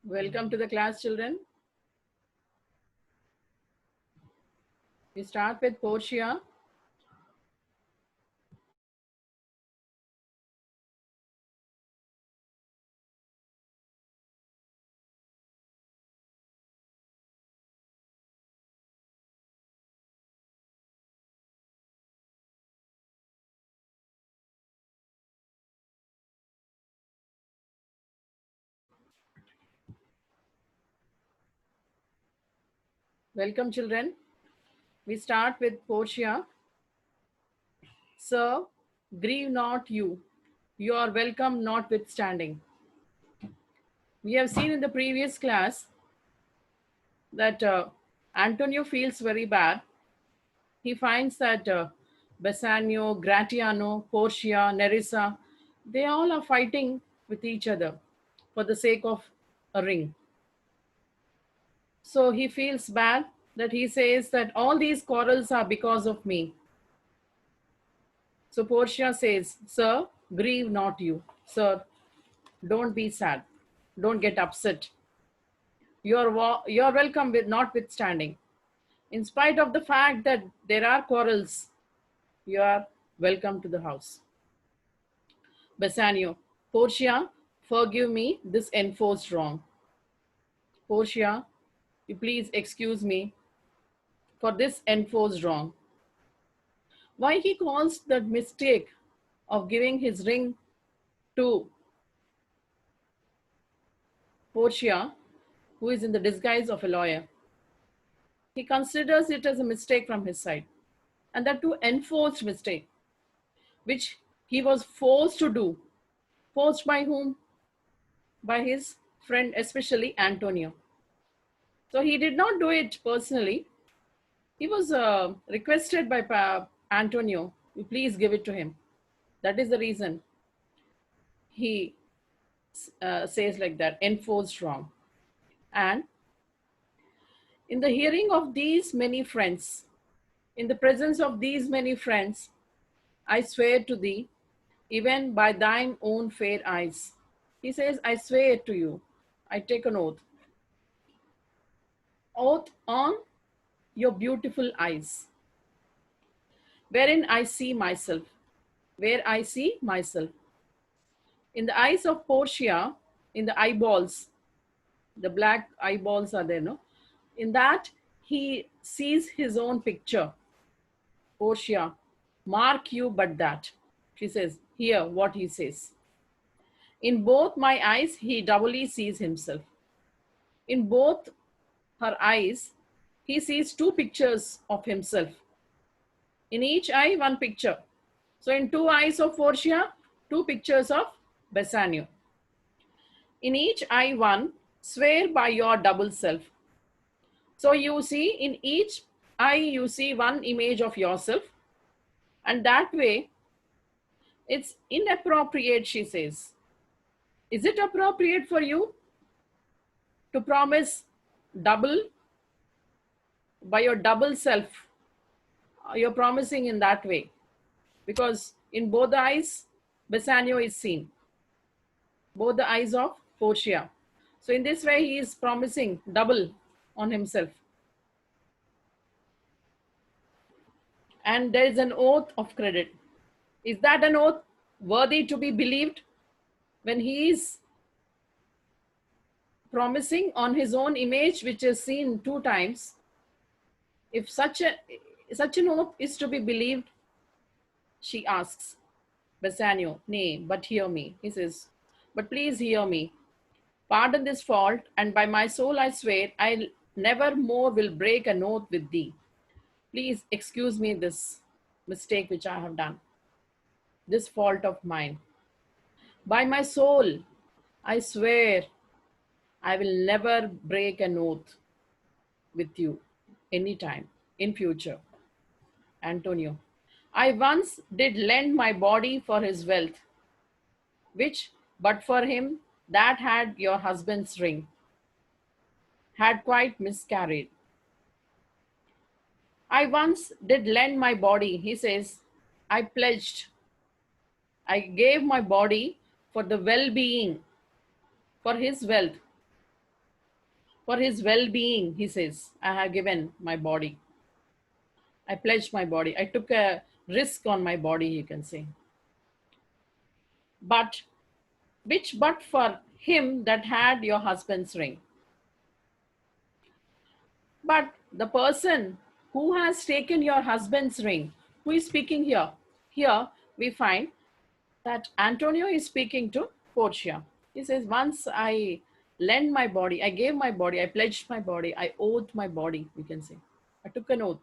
Welcome to the class, children. We start with Portia. Welcome, children. We start with Portia. Sir, grieve not you. You are welcome notwithstanding. We have seen in the previous class that Antonio feels very bad. He finds that Bassanio, Gratiano, Portia, Nerissa, they all are fighting with each other for the sake of a ring. So he feels bad that he says that all these quarrels are because of me. So Portia says, Sir, grieve not you. Sir, don't be sad. Don't get upset. You're welcome with notwithstanding. In spite of the fact that there are quarrels, you are welcome to the house. Bassanio, Portia, forgive me this enforced wrong. Portia, you please excuse me for this enforced wrong. Why he calls that mistake of giving his ring to Portia, who is in the disguise of a lawyer. He considers it as a mistake from his side, and that too enforced mistake, which he was forced to do. Forced by whom? By his friend, especially Antonio. So he did not do it personally. He was requested by Antonio, please give it to him. That is the reason he says like that, enforced wrong. And in the hearing of these many friends, in the presence of these many friends, I swear to thee, even by thine own fair eyes. He says, I swear to you, I take an oath. Oath on your beautiful eyes, wherein I see myself, where I see myself. In the eyes of Portia, in the eyeballs, the black eyeballs are there, no? In that, he sees his own picture. Portia, mark you but that. She says, hear what he says. In both my eyes, he doubly sees himself. In both her eyes, he sees two pictures of himself. In each eye, one picture. So in two eyes of Portia, two pictures of Bassanio. In each eye, one, swear by your double self. So you see, in each eye, you see one image of yourself. And that way, it's inappropriate, she says. Is it appropriate for you to promise double by your double self? You're promising in that way. Because in both the eyes, Bassanio is seen. Both the eyes of Portia. So in this way, he is promising double on himself. And there is an oath of credit. Is that an oath worthy to be believed when he is promising on his own image, which is seen two times? If such an oath is to be believed, she asks Bassanio, nay, but hear me. He says, but please hear me. Pardon this fault, and by my soul I swear, I never more will break an oath with thee. Please excuse me this mistake which I have done, this fault of mine. By my soul, I swear I will never break an oath with you anytime in future. Antonio, I once did lend my body for his wealth, which, but for him, that had your husband's ring, had quite miscarried. I once did lend my body, he says, I pledged, I gave my body for the well being, for his wealth. For his well-being, he says, I have given my body. I pledged my body. I took a risk on my body, you can say. But but for him that had your husband's ring. But the person who has taken your husband's ring, who is speaking here? Here we find that Antonio is speaking to Portia. He says, once I lent my body, I gave my body, I pledged my body, I oathed my body, we can say. I took an oath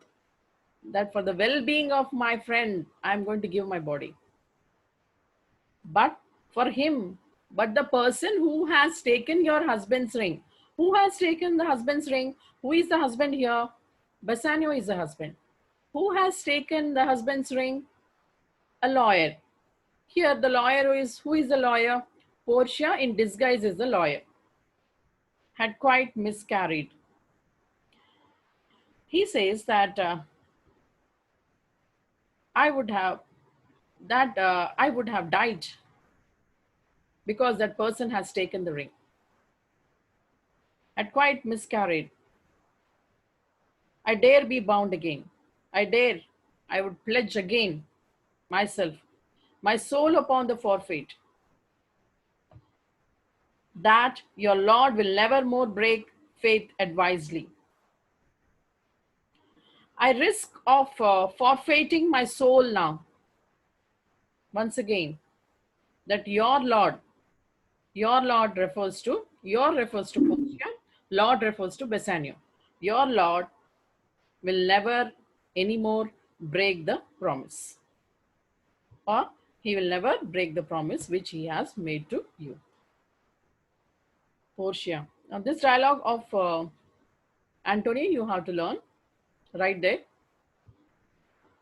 that for the well-being of my friend, I'm going to give my body. But for him, but the person who has taken your husband's ring, who has taken the husband's ring, who is the husband here? Bassanio is the husband. Who has taken the husband's ring? A lawyer. Here the lawyer who is the lawyer? Portia in disguise is the lawyer. Had quite miscarried. He says that I would have I would have died because that person has taken the ring. Had quite miscarried. I dare be bound again. I would pledge again myself, my soul upon the forfeit, that your Lord will never more break faith advisedly. I risk of forfeiting my soul now. Once again, that your Lord refers to, Portia, Lord refers to Bassanio. Your Lord will never anymore break the promise, or he will never break the promise which he has made to you. Portia. Now this dialogue of Antonio you have to learn right there.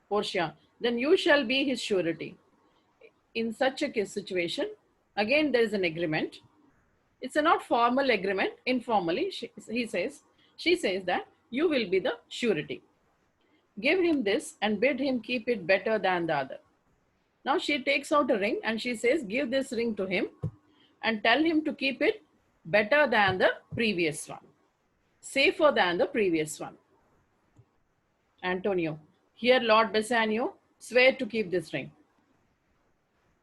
Portia. Then you shall be his surety. In such a situation, again there is an agreement. It's a not formal agreement. Informally, she says that you will be the surety. Give him this and bid him keep it better than the other. Now she takes out a ring and she says, give this ring to him and tell him to keep it better than the previous one, safer than the previous one. Antonio. Here Lord Bassanio, swear to keep this ring.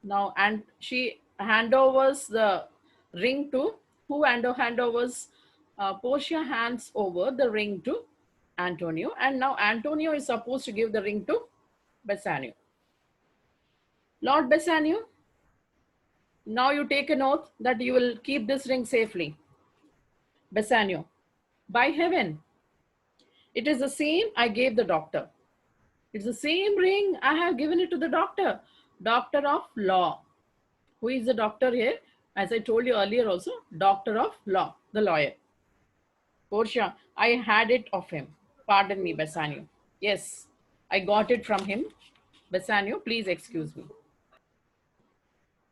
Now, and she handovers the ring to, who handovers? Portia hands over the ring to Antonio, and now Antonio is supposed to give the ring to Bassanio. Lord Bassanio, now you take an oath that you will keep this ring safely. Bassanio, by heaven, it is the same I gave the doctor. It's the same ring I have given it to the doctor. Doctor of law. Who is the doctor here? As I told you earlier also, doctor of law, the lawyer. Portia, I had it of him. Pardon me, Bassanio. Yes, I got it from him. Bassanio, please excuse me.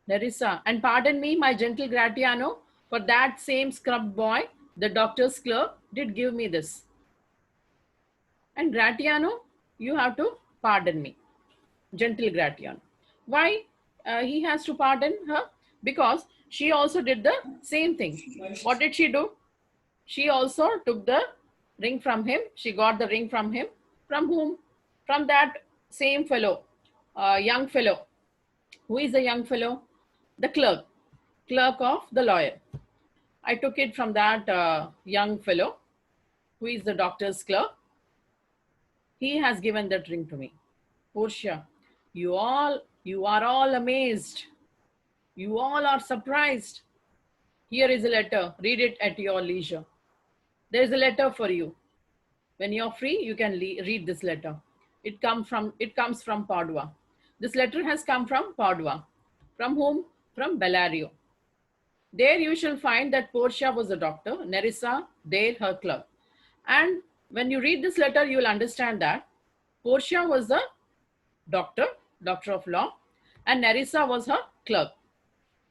Nerissa, and pardon me, my gentle Gratiano, for that same scrub boy, the doctor's clerk, did give me this. And Gratiano, you have to pardon me. Gentle Gratiano. Why he has to pardon her? Because she also did the same thing. What did she do? She also took the ring from him. She got the ring from him. From whom? From that same fellow, young fellow. Who is the young fellow? The clerk of the lawyer. I took it from that young fellow, who is the doctor's clerk. He has given that ring to me. Portia, you are all amazed. You all are surprised. Here is a letter. Read it at your leisure. There is a letter for you. When you're free, you can read this letter. It comes from Padua. This letter has come from Padua. From whom? From Bellario. There you shall find that Portia was a doctor, Nerissa, there her clerk. And when you read this letter, you will understand that Portia was the doctor of law, and Nerissa was her clerk.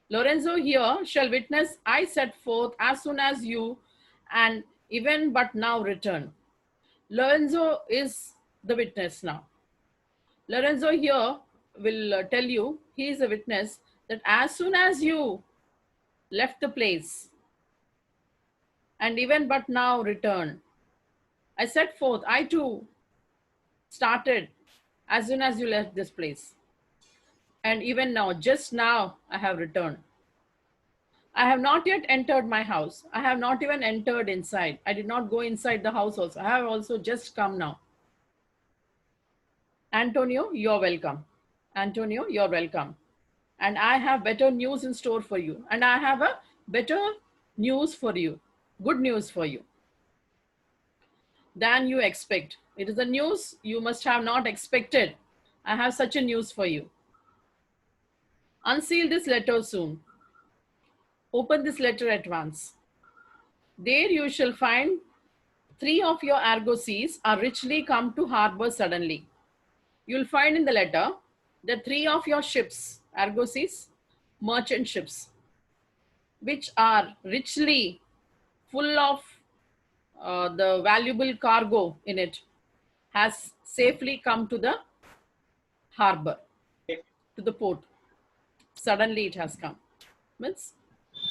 Lorenzo here shall witness, I set forth as soon as you, and even but now return. Lorenzo is the witness now. Lorenzo here will tell you, he is a witness, that as soon as you left the place, and even but now return. I set forth, I too started as soon as you left this place. And even now, just now, I have returned. I have not yet entered my house. I have not even entered inside. I did not go inside the house also. I have also just come now. Antonio, you're welcome. Antonio, you're welcome. And I have better news in store for you. And I have a better news for you. Good news for you than you expect. It is a news you must have not expected. I have such a news for you. Unseal this letter soon. Open this letter at once. There you shall find 3 of your argosies are richly come to harbor suddenly. You'll find in the letter that 3 of your ships, argosies, merchant ships, which are richly full of the valuable cargo in it, has safely come to the harbor, to the port. Suddenly it has come. Means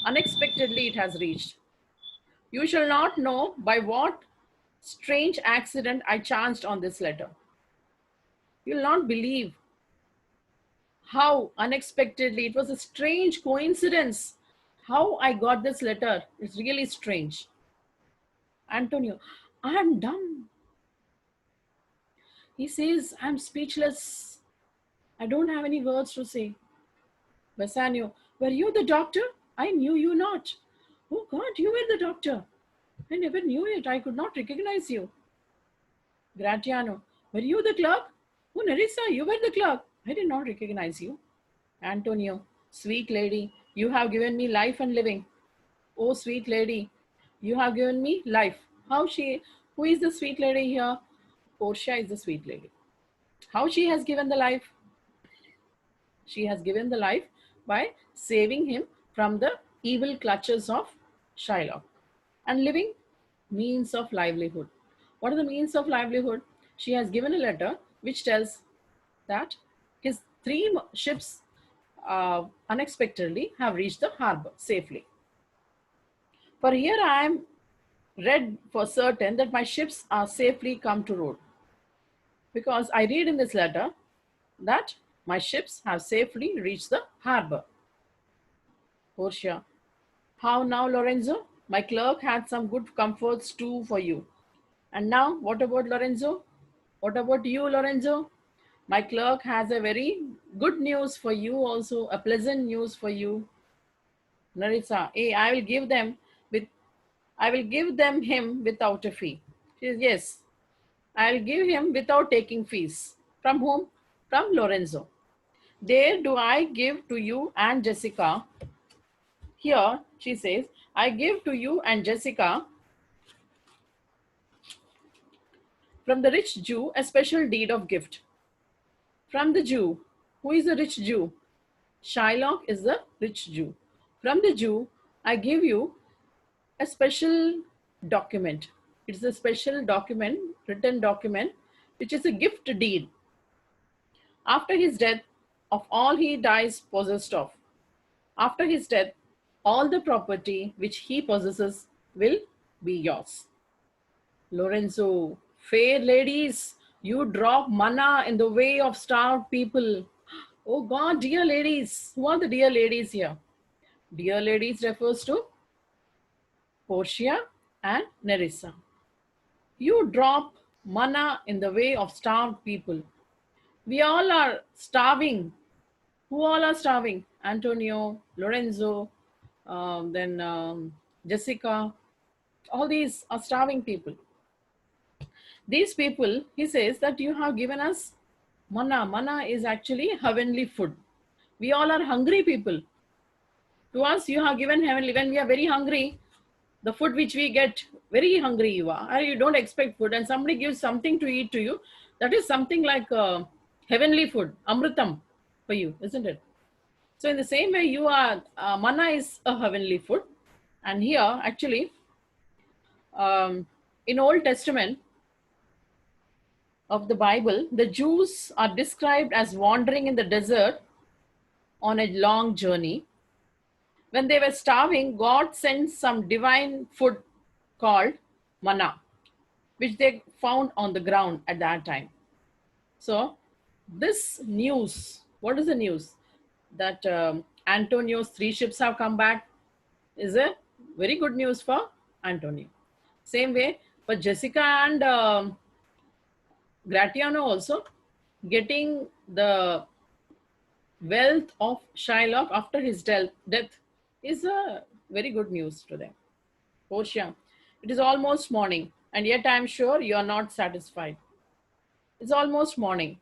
unexpectedly it has reached. You shall not know by what strange accident I chanced on this letter. You'll not believe how unexpectedly, it was a strange coincidence. How I got this letter is really strange. Antonio, I am dumb. He says, I'm speechless. I don't have any words to say. Bassanio, were you the doctor? I knew you not. Oh God, you were the doctor. I never knew it. I could not recognize you. Gratiano, were you the clerk? Oh, Nerissa, you were the clerk. I did not recognize you. Antonio, sweet lady, you have given me life and living. Oh, sweet lady, you have given me life. Who is the sweet lady here? Portia is the sweet lady. How she has given the life? She has given the life by saving him from the evil clutches of Shylock. And living, means of livelihood. What are the means of livelihood? She has given a letter which tells that his 3 ships unexpectedly have reached the harbor safely. For here I am read for certain that my ships are safely come to road. Because I read in this letter that my ships have safely reached the harbor. Portia, how now, Lorenzo? My clerk had some good comforts too for you. And now, what about Lorenzo? What about you, Lorenzo? My clerk has a very good news for you also, a pleasant news for you. Narissa, hey, I will give them him without a fee. She says, yes, I'll give him without taking fees. From whom? From Lorenzo. There do I give to you and Jessica. Here, she says, I give to you and Jessica from the rich Jew a special deed of gift. From the Jew. Who is the rich Jew? Shylock is the rich Jew. From the Jew, I give you a special document. It's a special document, written document, which is a gift deed. After his death, of all he dies possessed of. After his death, all the property which he possesses will be yours. Lorenzo, fair ladies, you drop manna in the way of starved people. Oh God, dear ladies. Who are the dear ladies here? Dear ladies refers to Portia and Nerissa. You drop manna in the way of starved people. We all are starving. Who all are starving? Antonio, Lorenzo, then Jessica. All these are starving people. These people, he says that you have given us manna. Manna is actually heavenly food. We all are hungry people. To us, you have given heavenly. When we are very hungry, the food which we get, very hungry you are, you don't expect food, and somebody gives something to eat to you, that is something like heavenly food, amritam for you, isn't it? So in the same way, you are, manna is a heavenly food. And here, actually, in Old Testament of the Bible, the Jews are described as wandering in the desert on a long journey. When they were starving, God sent some divine food called manna, which they found on the ground at that time. So, this news, what is the news? That Antonio's 3 ships have come back is a very good news for Antonio. Same way for Jessica and Gratiano also, getting the wealth of Shylock after his death is a very good news to them. Portia, it is almost morning, and yet I am sure you are not satisfied. It's almost morning,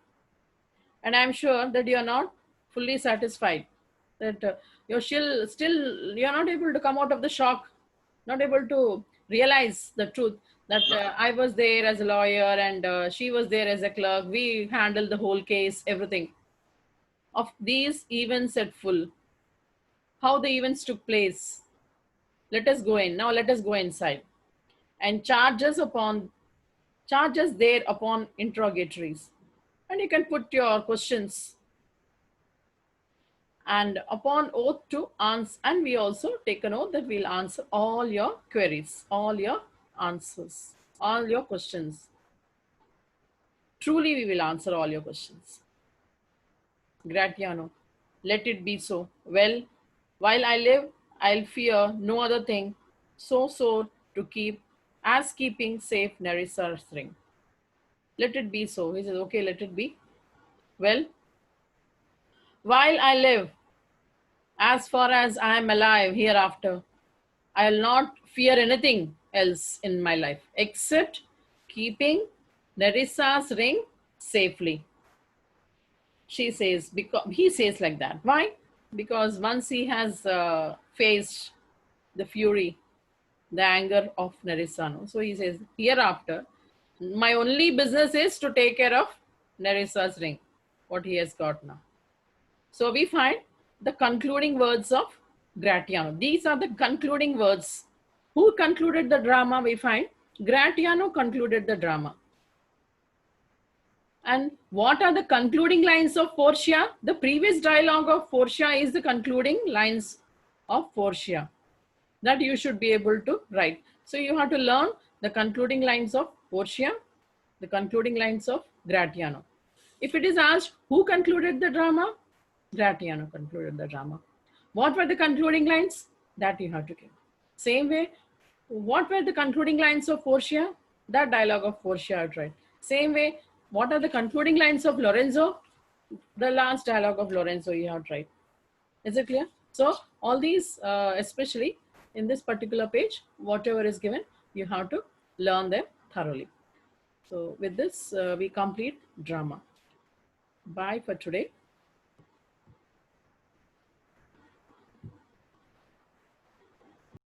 and I'm sure that you are not fully satisfied. That you're still you're not able to come out of the shock, not able to realize the truth that I was there as a lawyer and she was there as a clerk. We handled the whole case, everything. Of these events at full, how the events took place. Let us go in now. Let us go inside and charges there upon interrogatories, and you can put your questions and upon oath to answer. And we also take an oath that we'll answer all your queries, all your answers, all your questions. Truly, we will answer all your questions. Gratiano, let it be so. Well, while I live, I'll fear no other thing so sore to keep as keeping safe Nerissa's ring. Let it be so. He says, okay, let it be. Well, while I live, as far as I am alive hereafter, I'll not fear anything else in my life except keeping Nerissa's ring safely. She says, because he says like that. Why? Because once he has faced the fury, the anger of Nerissa, no? So he says, hereafter, my only business is to take care of Nerissa's ring, what he has got now. So we find the concluding words of Gratiano. These are the concluding words. Who concluded the drama? We find Gratiano concluded the drama. And what are the concluding lines of Portia? The previous dialogue of Portia is the concluding lines of Portia that you should be able to write. So you have to learn the concluding lines of Portia, the concluding lines of Gratiano. If it is asked who concluded the drama, Gratiano concluded the drama. What were the concluding lines? That you have to give. Same way, what were the concluding lines of Portia? That dialogue of Portia I tried. Same way, what are the concluding lines of Lorenzo? The last dialogue of Lorenzo you have tried. Is it clear? So all these, especially in this particular page, whatever is given, you have to learn them thoroughly. So with this, we complete drama. Bye for today.